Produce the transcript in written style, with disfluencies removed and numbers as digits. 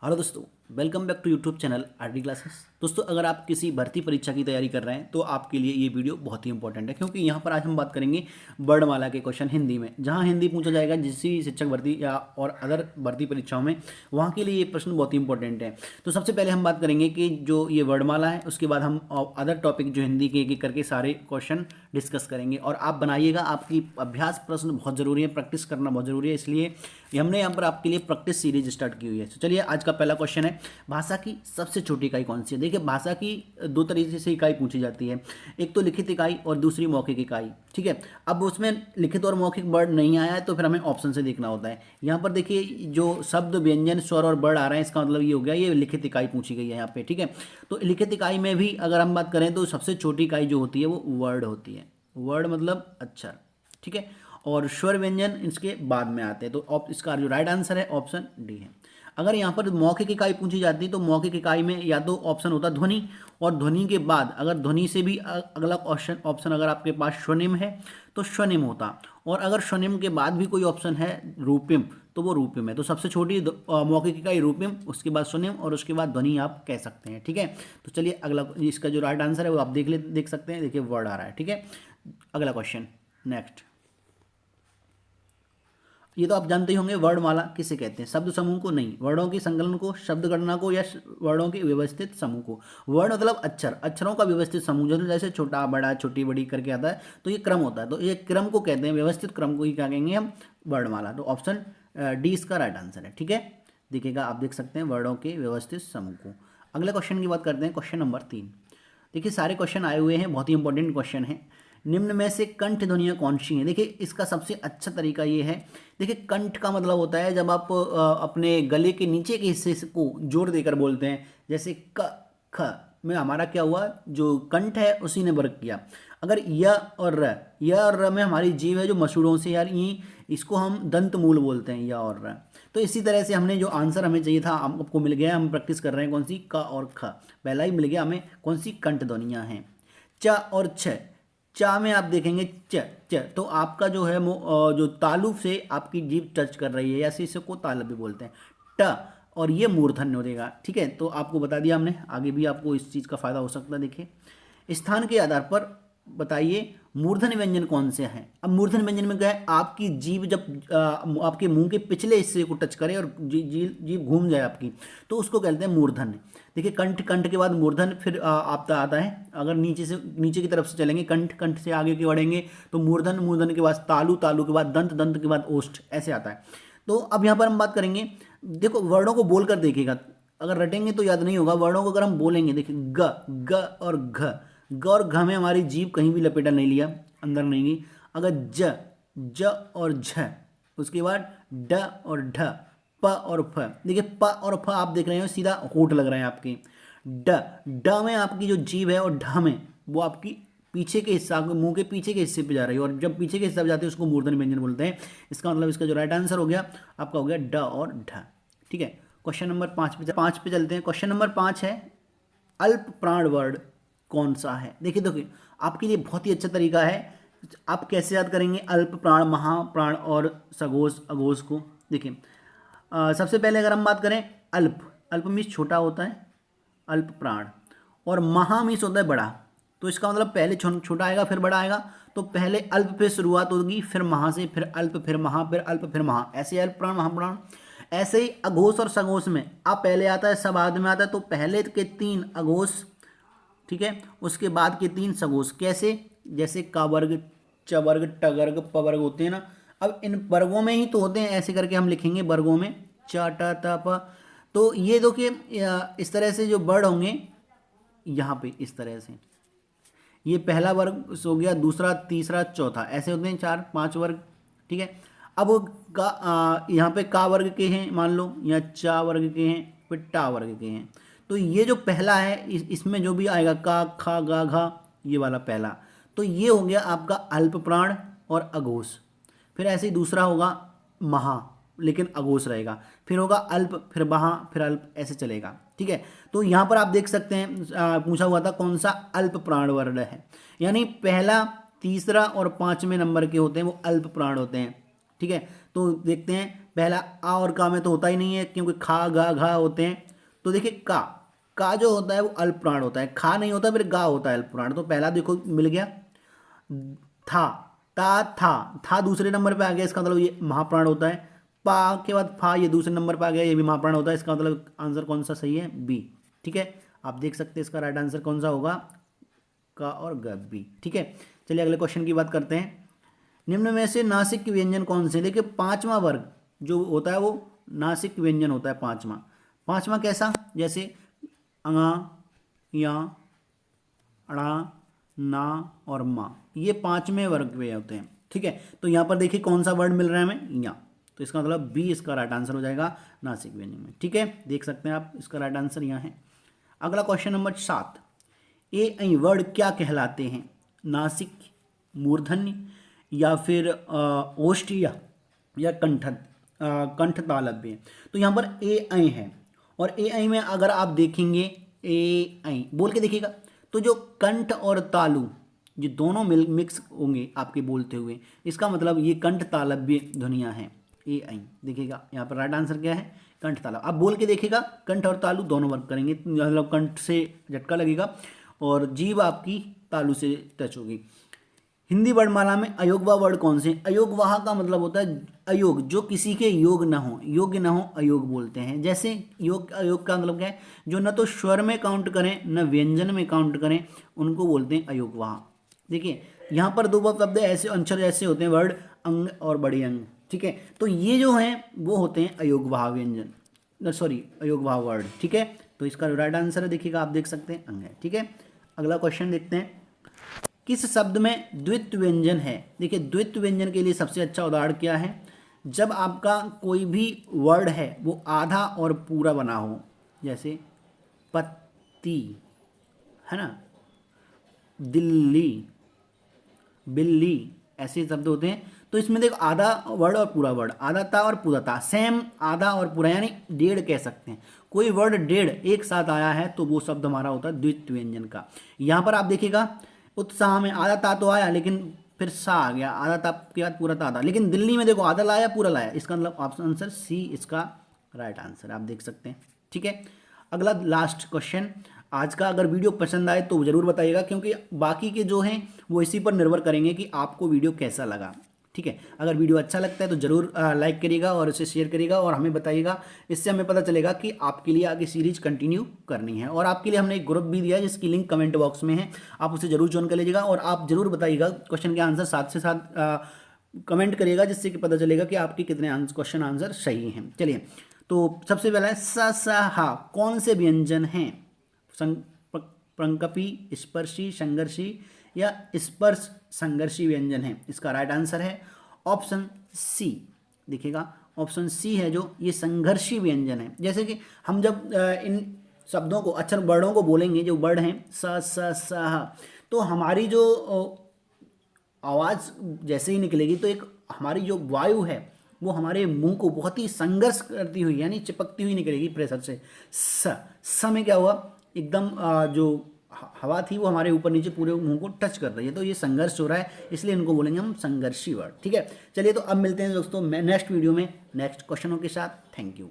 Hello दोस्तों, welcome back to YouTube channel RD classes. दोस्तों, अगर आप किसी भर्ती परीक्षा की तैयारी कर रहे हैं तो आपके लिए ये वीडियो बहुत ही इंपॉर्टेंट है, क्योंकि यहाँ पर आज हम बात करेंगे वर्णमाला के क्वेश्चन हिंदी में। जहाँ हिंदी पूछा जाएगा किसी भी शिक्षक भर्ती या और अदर भर्ती परीक्षाओं में, वहाँ के लिए ये प्रश्न बहुत ही इंपॉर्टेंट है। तो सबसे पहले हम बात करेंगे कि जो ये वर्णमाला है, उसके बाद हम अदर टॉपिक जो हिंदी के एक करके सारे क्वेश्चन डिस्कस करेंगे। और आप बनाइएगा, आपकी अभ्यास प्रश्न बहुत ज़रूरी है, प्रैक्टिस करना बहुत ज़रूरी है, इसलिए हमने यहाँ पर आपके लिए प्रैक्टिस सीरीज स्टार्ट की हुई है। तो चलिए, आज का पहला क्वेश्चन है, भाषा की सबसे छोटी इकाई कौन सी है। देखिए, भाषा की दो तरीके से इकाई पूछी जाती है, एक तो लिखित इकाई और दूसरी मौखिक इकाई। ठीक है, अब उसमें लिखित और मौखिक वर्ड नहीं आया है तो फिर हमें ऑप्शन से देखना होता है। यहाँ पर देखिए, जो शब्द व्यंजन स्वर और वर्ड आ रहे हैं, इसका मतलब ये हो गया ये लिखित इकाई पूछी गई है यहाँ पे। ठीक है, तो लिखित इकाई में भी अगर हम बात करें तो सबसे छोटी इकाई जो होती है वो वर्ड होती है। वर्ड मतलब अक्षर। ठीक है, और स्वर व्यंजन इसके बाद में आते हैं। तो इसका जो राइट आंसर है ऑप्शन डी है। अगर यहाँ पर मौखिक इकाई पूछी जाती तो मौखिक इकाई में या तो ऑप्शन होता ध्वनि, और ध्वनि के बाद अगर ध्वनि से भी अगला ऑप्शन अगर आपके पास स्वनिम है तो स्वनिम होता, और अगर स्वनिम के बाद भी कोई ऑप्शन है रूपिम तो वो रूपिम है। तो सबसे छोटी मौखिक इकाई रूपिम, उसके बाद स्वनिम और उसके बाद ध्वनि आप कह सकते हैं। ठीक है, तो चलिए अगला, इसका जो राइट आंसर है वो आप देख सकते हैं। देखिए, वर्ड आ रहा है। ठीक है, अगला क्वेश्चन नेक्स्ट। ये तो आप जानते ही होंगे, वर्णमाला किसे कहते हैं। शब्द समूह को नहीं, वर्णों की संकलन को, शब्द गणना को, या वर्णों के व्यवस्थित समूह को। वर्ण मतलब अक्षर, अक्षरों का व्यवस्थित समूह, जैसे छोटा बड़ा छोटी बड़ी करके आता है, तो ये क्रम होता है। तो ये क्रम को कहते हैं, व्यवस्थित क्रम को ही क्या कहेंगे हम, वर्णमाला। तो ऑप्शन डी इसका राइट आंसर है। ठीक है, देखिएगा, आप देख सकते हैं वर्णों के व्यवस्थित समूह को। अगले क्वेश्चन की बात करते हैं, क्वेश्चन नंबर 3। देखिए, सारे क्वेश्चन आए हुए हैं, बहुत ही इंपॉर्टेंट क्वेश्चन है। निम्न में से कंठ ध्वनियाँ कौन सी हैं। देखिए, इसका सबसे अच्छा तरीका ये है। देखिए, कंठ का मतलब होता है जब आप अपने गले के नीचे के हिस्से को जोर देकर बोलते हैं, जैसे क ख में हमारा क्या हुआ, जो कंठ है उसी ने वर्क किया। अगर य और र, य और र में हमारी जीभ है जो मसूड़ों से, यार ये इसको हम दंत मूल बोलते हैं, य और र। तो इसी तरह से हमने जो आंसर हमें चाहिए था आपको मिल गया। हम प्रैक्टिस कर रहे हैं कौन सी, क और ख। पहला ही मिल गया हमें, कौन सी, कंठ ध्वनियाँ हैं। च और छ, चा में आप देखेंगे च च, तो आपका जो है जो तालु से आपकी जीभ टच कर रही है, या इसे को तालु भी बोलते हैं। ट, और ये मूर्धन्य हो देगा। ठीक है, तो आपको बता दिया हमने, आगे भी आपको इस चीज़ का फायदा हो सकता है। देखिए, स्थान के आधार पर बताइए मूर्धन्य व्यंजन कौन से हैं। अब मूर्धन्य व्यंजन में क्या है, आपकी जीभ जब आपके मुंह के पिछले हिस्से को टच करे और जीभ घूम जाए आपकी, तो उसको कहते हैं मूर्धन्य। देखिए, कंठ, कंठ के बाद मूर्धन्य, फिर आपका आता है, अगर नीचे की तरफ से चलेंगे, कंठ, कंठ से आगे की बढ़ेंगे तो मूर्धन्य, मूर्धन्य के बाद तालु, तालु के बाद दंत, दंत के बाद ओष्ठ, ऐसे आता है। तो अब यहाँ पर हम बात करेंगे, देखो वर्णों को बोल कर देखिएगा, अगर रटेंगे तो याद नहीं होगा। वर्णों को अगर हम बोलेंगे, देखिए ग, ग और घ, ग और घ में हमारी जीभ कहीं भी लपेटा नहीं लिया, अंदर नहीं गई। अगर ज, ज और झ, उसके बाद ड और ढ, प और फ। देखिए, प और फ आप देख रहे हो सीधा होठ लग रहे हैं आपके। ड, ड में आपकी जो जीभ है, और ढ में वो आपकी पीछे के हिस्सा, आपके मुंह के पीछे के हिस्से पे जा रही है, और जब पीछे के हिस्से पे जाती है उसको मूर्धन्य व्यंजन बोलते हैं। इसका मतलब, इसका जो राइट आंसर हो गया आपका, हो गया ड और ढ। ठीक है, क्वेश्चन नंबर 5 पे चलते हैं। क्वेश्चन नंबर 5 है, अल्प प्राण वर्ड कौन सा है। देखिए देखिए, आपके लिए बहुत ही अच्छा तरीका है। आप कैसे याद करेंगे अल्प प्राण, महाप्राण और सघोष अघोष को। देखिए, सबसे पहले अगर हम बात करें, अल्प, अल्प मीन्स छोटा होता है, अल्प प्राण, और महा मीन्स होता है बड़ा। तो इसका मतलब पहले छोटा आएगा फिर बड़ा आएगा। तो पहले अल्प पे शुरुआत होगी, फिर महा से, फिर अल्प, फिर महा, फिर अल्प, फिर महा, ऐसे अल्प प्राण, महाप्राण। ऐसे ही अघोष और सघोष में अब पहले आता है, सब बाद में आता है। तो पहले के 3 अघोष, ठीक है, उसके बाद के 3 सघोष। कैसे, जैसे का वर्ग, च वर्ग, ट वर्ग, प वर्ग होते हैं ना। अब इन वर्गों में ही तो होते हैं, ऐसे करके हम लिखेंगे वर्गों में, च ट त प। तो ये देखिए, इस तरह से जो वर्ड होंगे यहाँ पे, इस तरह से, ये पहला वर्ग हो गया, दूसरा, तीसरा, चौथा, ऐसे होते हैं 4-5 वर्ग। ठीक है, अब यहाँ पे का वर्ग के हैं मान लो, या चा वर्ग के हैं, फिर टा वर्ग के हैं। तो ये जो पहला है, इसमें जो भी आएगा, का, खा, गा, घा, ये वाला पहला, तो ये हो गया आपका अल्प प्राण और अघोष। फिर ऐसे ही दूसरा होगा महा, लेकिन अघोष रहेगा। फिर होगा अल्प, फिर महा, फिर अल्प, ऐसे चलेगा। ठीक है, तो यहाँ पर आप देख सकते हैं, पूछा हुआ था कौन सा अल्प प्राण वर्ण है, यानी पहला, तीसरा और 5वें नंबर के होते हैं वो अल्प प्राण होते हैं। ठीक है, तो देखते हैं पहला आ और का में तो होता ही नहीं है, क्योंकि खा गा घा होते हैं। तो देखिए का जो होता है वो अल्प प्राण होता है, खा नहीं होता, फिर गा होता है अल्प प्राण। तो पहला देखो मिल गया, था, था दूसरे नंबर पे आ गया, इसका मतलब ये महाप्राण होता है। पा के बाद फा, ये दूसरे नंबर पे आ गया, ये भी महाप्राण होता है। इसका मतलब आंसर कौन सा सही है? बी। ठीक है, आप देख सकते हैं इसका राइट आंसर कौन सा होगा, का और ग, बी। ठीक है, चलिए अगले क्वेश्चन की बात करते हैं। निम्न में से नासिक व्यंजन कौन से? देखिए पांचवा वर्ग जो होता है वो नासिक व्यंजन होता है पांचवा। पांचवा कैसा? जैसे अंगा, या, अड़ा, ना और मा, ये पांचवें वर्ग में होते हैं। ठीक है, तो यहाँ पर देखिए कौन सा वर्ड मिल रहा है हमें? या। तो इसका मतलब बी इसका राइट आंसर हो जाएगा नासिक व्यंजन में। ठीक है, देख सकते हैं आप, इसका राइट आंसर यहाँ है। अगला क्वेश्चन नंबर 7, ए ऐ वर्ड क्या कहलाते हैं? नासिक, मूर्धन्य, या फिर ओष्ठ, या कंठ तालव्य। तो यहाँ पर ए ऐ है, और ए ऐ में अगर आप देखेंगे, ए ऐ बोल के देखिएगा, तो जो कंठ और तालु ये दोनों मिक्स होंगे आपके बोलते हुए, इसका मतलब ये कंठ तालव्य ध्वनियाँ हैं। ए ऐ देखिएगा, यहाँ पर राइट आंसर क्या है? कंठ तालु। आप बोल के देखिएगा, कंठ और तालु दोनों वर्क करेंगे, मतलब कंठ से झटका लगेगा और जीभ आपकी तालु से टच होगी। हिंदी वर्णमाला में अयोगवा वर्ड कौन से? अयोगवाह का मतलब होता है अयोग, जो किसी के योग न हो, योग्य न हो, अयोग बोलते हैं। जैसे योग, अयोग का मतलब क्या है? जो न तो स्वर में काउंट करें न व्यंजन में काउंट करें, उनको बोलते हैं अयोगवाह। देखिए यहाँ पर दो शब्द ऐसे अक्षर जैसे होते हैं, वर्ड अंग और बड़ी अंग। ठीक है, तो ये जो हैं वो होते हैं अयोगवाह व्यंजन, सॉरी अयोगवाह वर्ड। ठीक है, तो इसका राइट आंसर है, देखिएगा आप देख सकते हैं, अंग है। ठीक है, अगला क्वेश्चन देखते हैं। किस शब्द में द्वित्व व्यंजन है? देखिए द्वित्व व्यंजन के लिए सबसे अच्छा उदाहरण क्या है? जब आपका कोई भी वर्ड है वो आधा और पूरा बना हो, जैसे पत्ती, है ना, दिल्ली, बिल्ली, ऐसे शब्द होते हैं। तो इसमें देखो आधा वर्ड और पूरा वर्ड, आधा था और पूरा था, सेम आधा और पूरा, यानी डेढ़ कह सकते हैं। कोई वर्ड डेढ़ एक साथ आया है तो वो शब्द हमारा होता है द्वित्व व्यंजन का। यहाँ पर आप देखिएगा, उत्साह में आधा ता तो आया, लेकिन फिर सा आ गया, आधा ता के बाद पूरा ता था। लेकिन दिल्ली में देखो आधा लाया पूरा लाया, इसका मतलब ऑप्शन आंसर सी इसका राइट आंसर, आप देख सकते हैं। ठीक है, अगला लास्ट क्वेश्चन आज का। अगर वीडियो पसंद आए तो ज़रूर बताइएगा, क्योंकि बाकी के जो हैं वो इसी पर निर्भर करेंगे कि आपको वीडियो कैसा लगा। ठीक है, अगर वीडियो अच्छा लगता है तो ज़रूर लाइक करिएगा और इसे शेयर करिएगा और हमें बताइएगा। इससे हमें पता चलेगा कि आपके लिए आगे सीरीज कंटिन्यू करनी है। और आपके लिए हमने एक ग्रुप भी दिया है जिसकी लिंक कमेंट बॉक्स में है, आप उसे ज़रूर ज्वाइन कर लीजिएगा। और आप ज़रूर बताइएगा क्वेश्चन के आंसर साथ से साथ कमेंट करिएगा, जिससे कि पता चलेगा कि आपके कितने क्वेश्चन आंसर सही हैं। चलिए, तो सबसे पहला है स स हा, कौन से व्यंजन हैं? प्रंकपी, स्पर्शी, संघर्षी, या स्पर्श संघर्षी व्यंजन है? इसका राइट आंसर है ऑप्शन सी। देखिएगा ऑप्शन सी है जो ये संघर्षी व्यंजन है। जैसे कि हम जब इन शब्दों को, अक्षर वर्डों को बोलेंगे, जो वर्ड हैं स स स ह, तो हमारी जो आवाज़ जैसे ही निकलेगी तो एक हमारी जो वायु है वो हमारे मुंह को बहुत ही संघर्ष करती हुई, यानी चिपकती हुई निकलेगी प्रेशर से। स में क्या हुआ, एकदम जो हवा थी वो हमारे ऊपर नीचे पूरे मुंह को टच कर रही है, तो ये संघर्ष हो रहा है, इसलिए इनको बोलेंगे हम संघर्षी वर्ड। ठीक है, चलिए तो अब मिलते हैं दोस्तों मैं नेक्स्ट वीडियो में नेक्स्ट क्वेश्चनों के साथ। Thank you.